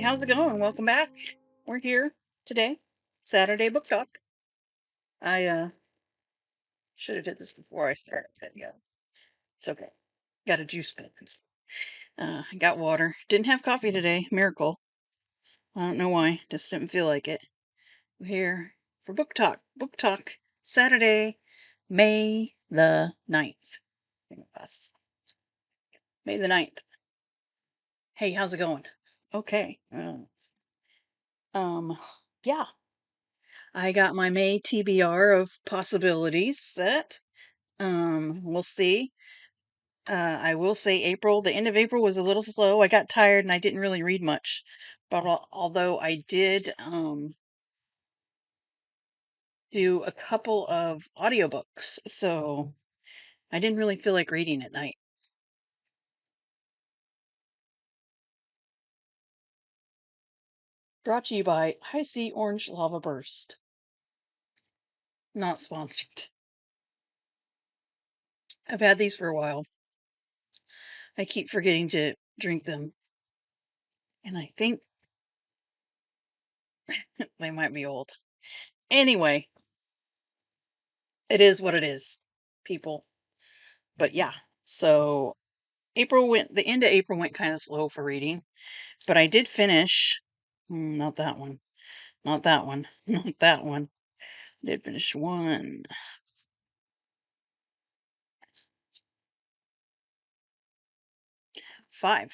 how's it going? Welcome back. We're here today, Saturday book talk. I should have did this before I started, but yeah, it's okay. Got a juice pen. I got water. Didn't have coffee today. Miracle. I don't know why. Just didn't feel like it. We're here for book talk. Book talk Saturday, May the 9th. May the 9th. Hey, how's it going? Okay. Um, yeah. I got my May TBR of possibilities set. We'll see. I will say the end of April was a little slow. I got tired and I didn't really read much. But although I did do a couple of audiobooks, so I didn't really feel like reading at night. Brought to you by High Sea Orange Lava Burst. Not sponsored. I've had these for a while. I keep forgetting to drink them. And I think they might be old. Anyway, it is what it is, people. But yeah, so the end of April went kind of slow for reading, but I did finish, not that one, not that one, not that one. I did finish one, five,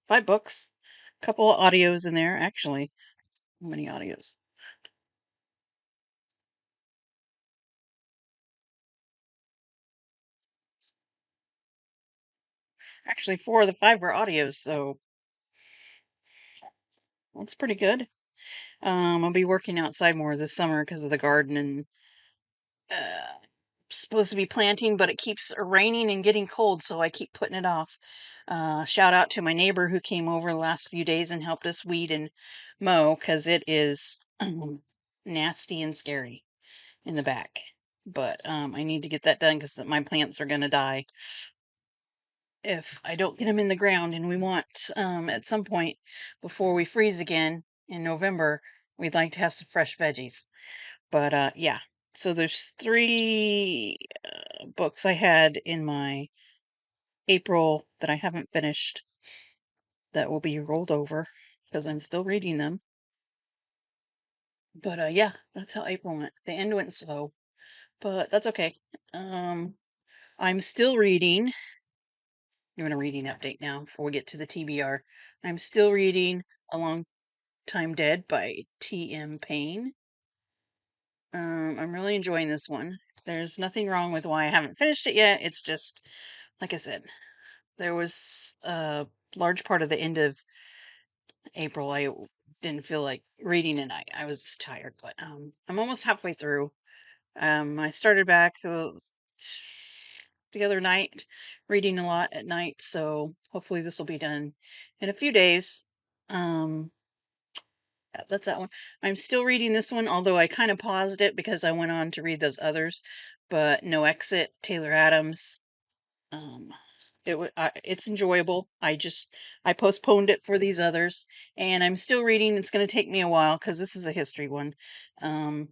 five books, couple of audios in there, actually. How many audios? Actually, four of the five were audios, so that's pretty good. I'll be working outside more this summer because of the garden and uh, supposed to be planting, but it keeps raining and getting cold, so I keep putting it off. Shout out to my neighbor who came over the last few days and helped us weed and mow because it is nasty and scary in the back. But I need to get that done because my plants are going to die if I don't get them in the ground. And we want, at some point before we freeze again in November, we'd like to have some fresh veggies. But yeah, so there's three books I had in my April that I haven't finished that will be rolled over because I'm still reading them. But yeah, that's how April went. The end went slow, but that's okay. Um, I'm still reading. Doing a reading update now before we get to the TBR. I'm still reading A Long Time Dead by T.M. Payne. I'm really enjoying this one. There's nothing wrong with why I haven't finished it yet. It's just, like I said, there was a large part of the end of April didn't feel like reading at night. I was tired, but I'm almost halfway through. I started back the other night reading a lot at night, so hopefully this will be done in a few days. Um, yeah, that's that one. I'm still reading this one, although I kind of paused it because I went on to read those others. But No Exit, Taylor Adams. Um, it's enjoyable. I postponed it for these others, and I'm still reading. It's going to take me a while because this is a history one. Um,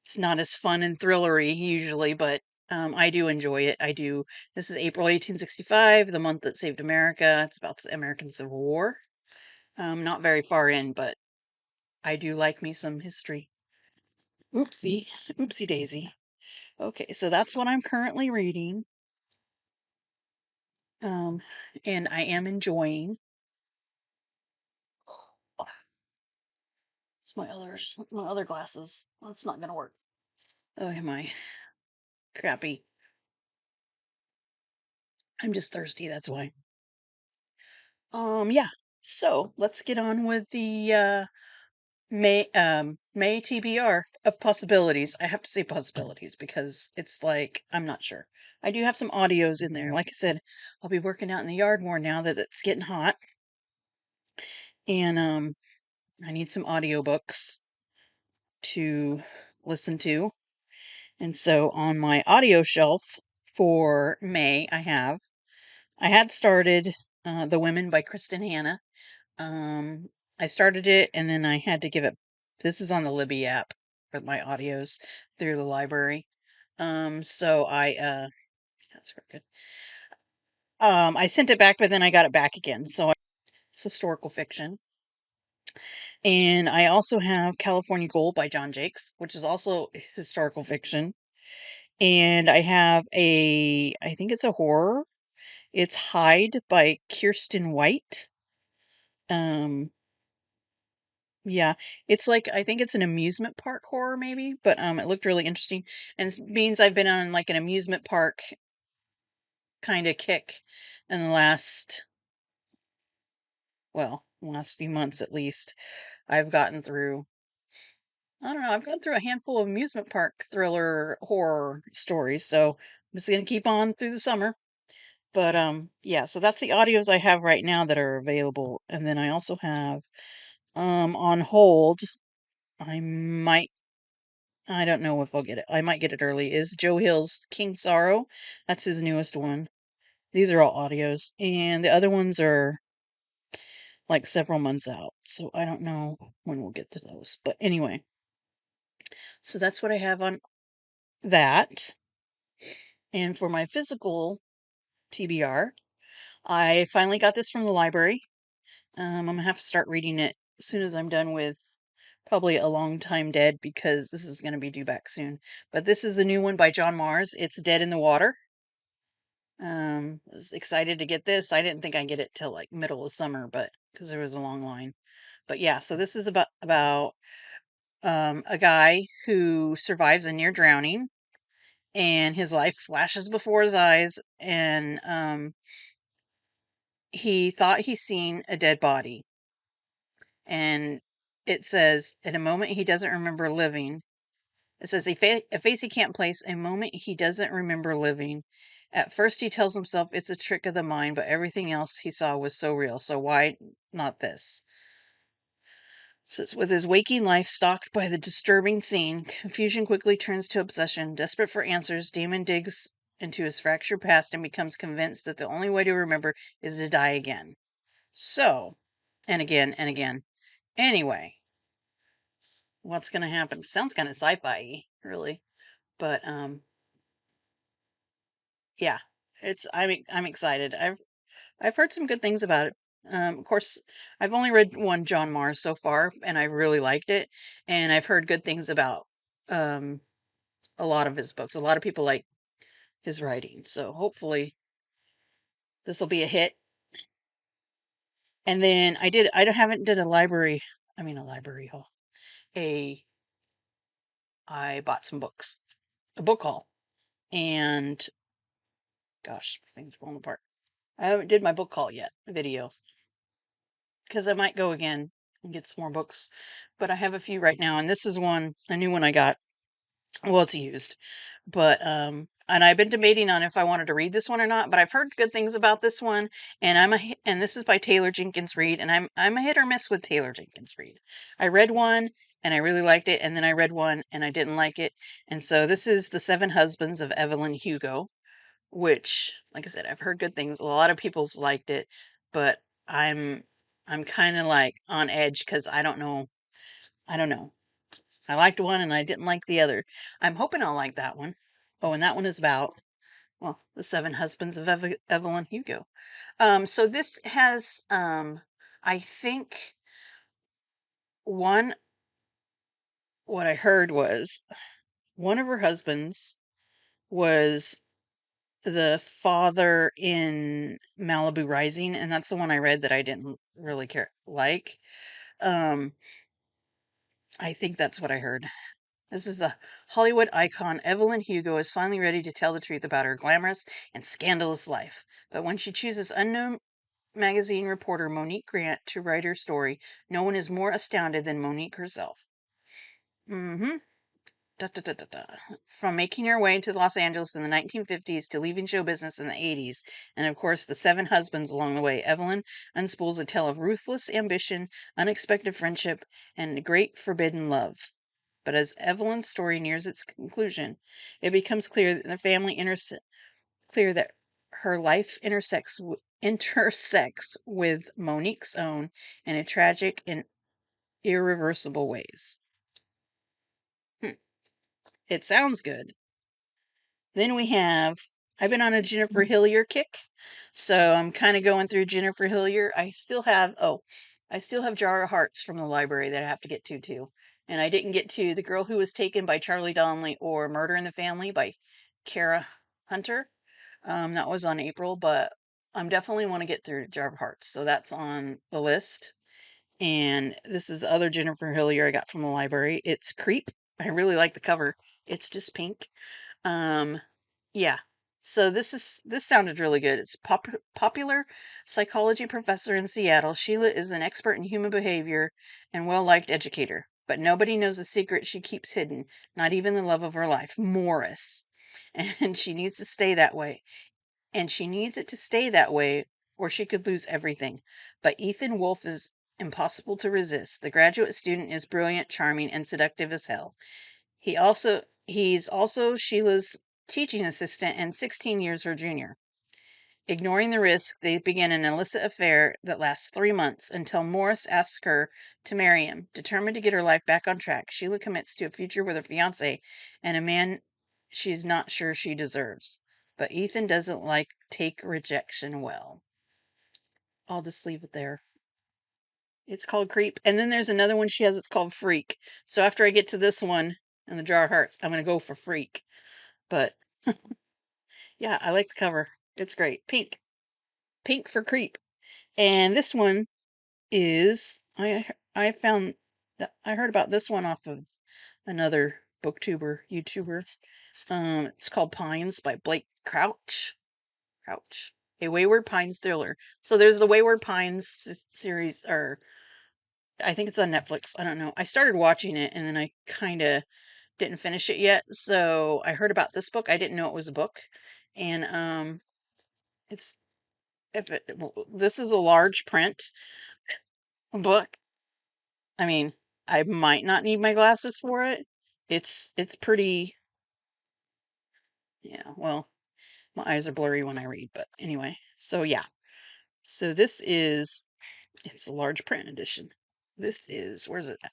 it's not as fun and thrillery usually, but I do enjoy it. I do. This is April 1865, the month that saved America. It's about the American Civil War. Not very far in, but I do like me some history. Oopsie, oopsie daisy. Okay, so that's what I'm currently reading. Um, and I am enjoying. It's my other glasses. That's not gonna work. Okay, my crappy. I'm just thirsty, that's why. Yeah. So let's get on with the May TBR of possibilities. I have to say possibilities because it's like I'm not sure. I do have some audios in there. Like I said, I'll be working out in the yard more now that it's getting hot. And I need some audiobooks to listen to. And so on my audio shelf for May, I had started The Women by Kristen Hanna. Um, I started it and then I had to give it. This is on the Libby app for my audios through the library. So that's very good. I sent it back, but then I got it back again. It's historical fiction. And I also have California Gold by John Jakes, which is also historical fiction. And I have I think it's a horror. It's Hide by Kirsten White. Um, yeah, it's like I think it's an amusement park horror maybe, but it looked really interesting. And it means I've been on like an amusement park kind of kick in the last few months at least. I've gotten through I don't know, I've gone through a handful of amusement park thriller horror stories, so I'm just gonna keep on through the summer. But yeah, so that's the audios I have right now that are available. And then I also have on hold, I might I don't know if I'll get it. I might get it early. Is Joe Hill's King Sorrow. That's his newest one. These are all audios. And the other ones are like several months out. So I don't know when we'll get to those. But anyway, so that's what I have on that. And for my physical TBR, I finally got this from the library. I'm gonna have to start reading it as soon as I'm done with probably A Long Time Dead because this is gonna be due back soon. But this is the new one by John Mars. It's Dead in the Water. Was excited to get this. I didn't think I'd get it till like middle of summer, but because there was a long line. But yeah, so this is about a guy who survives a near drowning, and his life flashes before his eyes, and he thought he seen a dead body, and it says, "In a moment he doesn't remember living." It says, a face he can't place, a moment he doesn't remember living. At first he tells himself it's a trick of the mind, but everything else he saw was so real, so why not this? It says, with his waking life stalked by the disturbing scene, confusion quickly turns to obsession. Desperate for answers, Damon digs into his fractured past and becomes convinced that the only way to remember is to die again. So, and again and again. Anyway, what's going to happen? Sounds kind of sci-fi, really. But yeah, I'm excited. I've heard some good things about it. Of course, I've only read one John Mars so far, and I really liked it. And I've heard good things about um a lot of his books. A lot of people like his writing, so hopefully this will be a hit. And then I don't haven't did a library. I mean a library haul. A I bought some books, a book haul, and gosh, things are falling apart. I haven't did my book haul yet, video, because I might go again and get some more books. But I have a few right now, and this is a new one I got. Well, it's used, but and I've been debating on if I wanted to read this one or not. But I've heard good things about this one, and and this is by Taylor Jenkins Reid, and I'm a hit or miss with Taylor Jenkins Reid. I read one and I really liked it, and then I read one and I didn't like it, and so this is The Seven Husbands of Evelyn Hugo, which, like I said, I've heard good things. A lot of people's liked it, but I'm I'm kind of like on edge because I don't know. I don't know. I liked one and I didn't like the other. I'm hoping I'll like that one. Oh, and that one is about the seven husbands of Evelyn Hugo. So this has I think one what I heard was one of her husbands was the father in Malibu Rising, and that's the one I read that I didn't really care like. Um, I think that's what I heard. This is a Hollywood icon. Evelyn Hugo is finally ready to tell the truth about her glamorous and scandalous life. But when she chooses unknown magazine reporter Monique Grant to write her story, no one is more astounded than Monique herself. Mm-hmm. Da, da, da, da, da. From making her way to Los Angeles in the 1950s to leaving show business in the 80s, and of course the seven husbands along the way, Evelyn unspools a tale of ruthless ambition, unexpected friendship, and great forbidden love. But as Evelyn's story nears its conclusion, it becomes clear that her life intersects intersects with Monique's own in a tragic and irreversible ways. It sounds good. Then I've been on a Jennifer Hillier kick, so I'm kind of going through Jennifer Hillier. I still have Jar of Hearts from the library that I have to get to too. And I didn't get to The Girl Who Was Taken by Charlie Donnelly or Murder in the Family by Kara Hunter. That was on April, but I'm definitely want to get through Jar of Hearts, so that's on the list. And this is the other Jennifer Hillier I got from the library. It's Creep. I really like the cover. It's just pink. Um, yeah. So this sounded really good. It's popular psychology professor in Seattle. Sheila is an expert in human behavior and well-liked educator, but nobody knows a secret she keeps hidden, not even the love of her life, Morris. And she needs to stay that way. And she needs it to stay that way or she could lose everything. But Ethan Wolfe is impossible to resist. The graduate student is brilliant, charming, and seductive as hell. He's also Sheila's teaching assistant and 16 years her junior. Ignoring the risk, they begin an illicit affair that lasts 3 months until Morris asks her to marry him. Determined to get her life back on track, Sheila commits to a future with her fiance and a man she's not sure she deserves. But Ethan doesn't take rejection well. I'll just leave it there. It's called Creep. And then there's another one she has, it's called Freak. So after I get to this one and the Jar of Hearts, I'm going to go for Freak. But yeah, I like the cover. It's great. Pink. Pink for Creep. And this one is I found that I heard about this one off of another booktuber, YouTuber. It's called Pines by Blake Crouch. Crouch. A Wayward Pines thriller. So there's the Wayward Pines series, or I think it's on Netflix. I don't know. I started watching it and then I kind of didn't finish it yet. So I heard about this book. I didn't know it was a book. And it's this is a large print book. I mean, I might not need my glasses for it. It's pretty, yeah, well, my eyes are blurry when I read, but anyway. So yeah. So it's a large print edition. This is, where's it at?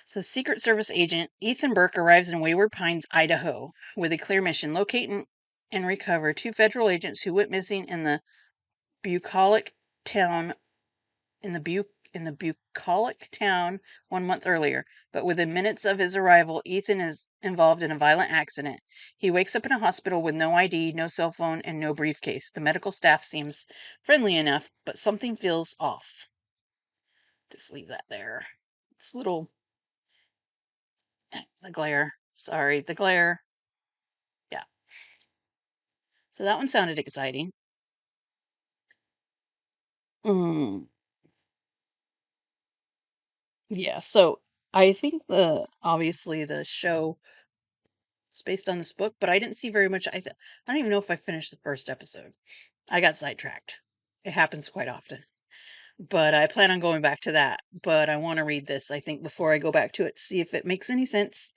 So Secret Service agent Ethan Burke arrives in Wayward Pines, Idaho, with a clear mission: locate and recover two federal agents who went missing in the bucolic town in the bucolic town 1 month earlier. But within minutes of his arrival, Ethan is involved in a violent accident. He wakes up in a hospital with no ID, no cell phone, and no briefcase. The medical staff seems friendly enough, but something feels off. Just leave that there. It's little the glare. Sorry, the glare. Yeah. So that one sounded exciting. Mm, yeah. So I think obviously the show is based on this book, but I didn't see very much. I don't even know if I finished the first episode. I got sidetracked. It happens quite often. But I plan on going back to that. But I want to read this, I think, before I go back to it to see if it makes any sense.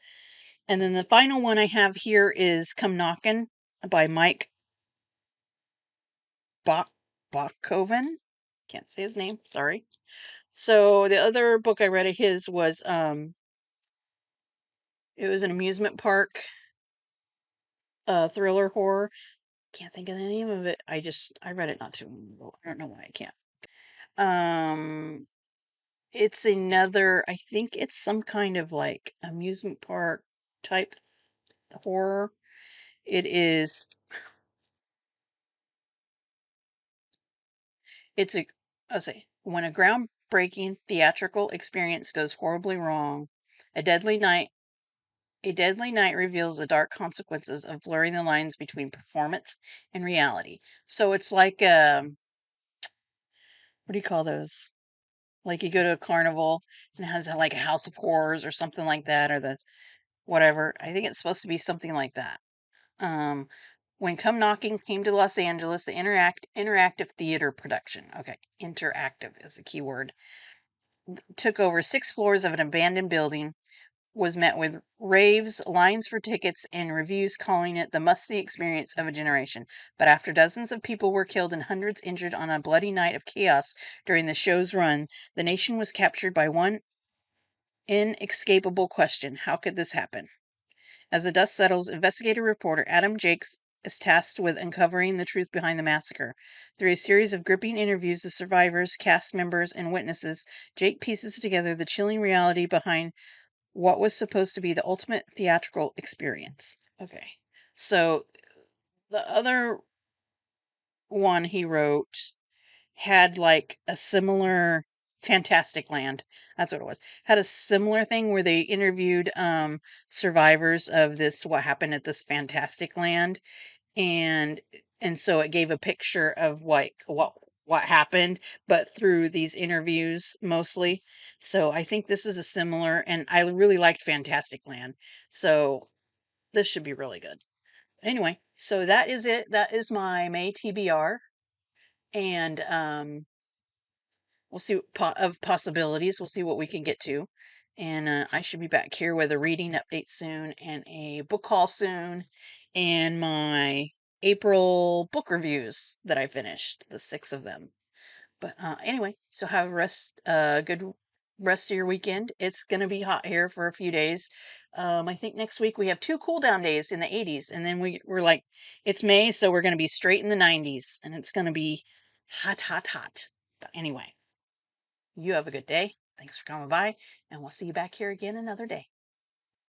And then the final one I have here is Come Knockin' by Mike Bach Bachkoven. Can't say his name, sorry. So the other book I read of his was it was an amusement park thriller horror. Can't think of the name of it. I read it not too long ago. I don't know why I can't. Um it's another, I think it's some kind of like amusement park type horror. It is it's a I'll say when a groundbreaking theatrical experience goes horribly wrong, a deadly night a deadly night reveals the dark consequences of blurring the lines between performance and reality. So it's like what do you call those? Like you go to a carnival and it has like a house of horrors or something like that, or the whatever. I think it's supposed to be something like that. Um, when Come Knocking came to Los Angeles, the interactive theater production, okay, interactive is the key word, took over 6 floors of an abandoned building was met with raves, lines for tickets, and reviews calling it the must-see experience of a generation. But after dozens of people were killed and hundreds injured on a bloody night of chaos during the show's run, the nation was captured by one inescapable question: how could this happen? As the dust settles, investigative reporter Adam Jakes is tasked with uncovering the truth behind the massacre. Through a series of gripping interviews with survivors, cast members, and witnesses, Jake pieces together the chilling reality behind what was supposed to be the ultimate theatrical experience. Okay. So the other one he wrote had like a similar Fantastic Land. That's what it was. Had a similar thing where they interviewed survivors of this what happened at this Fantastic Land, and so it gave a picture of like what happened, but through these interviews mostly. So I think this is a similar, and I really liked Fantastic Land. So this should be really good. Anyway, so that is it. That is my May TBR, and we'll see of possibilities. We'll see what we can get to. And I should be back here with a reading update soon and a book haul soon and my April book reviews that I finished, the 6 of them. But anyway, so have a good rest of your weekend. It's going to be hot here for a few days. I think next week we have 2 cool down days in the 80s, and then we're like, it's May, so we're going to be straight in the 90s, and it's going to be hot, hot, hot. But anyway, you have a good day. Thanks for coming by, and we'll see you back here again another day.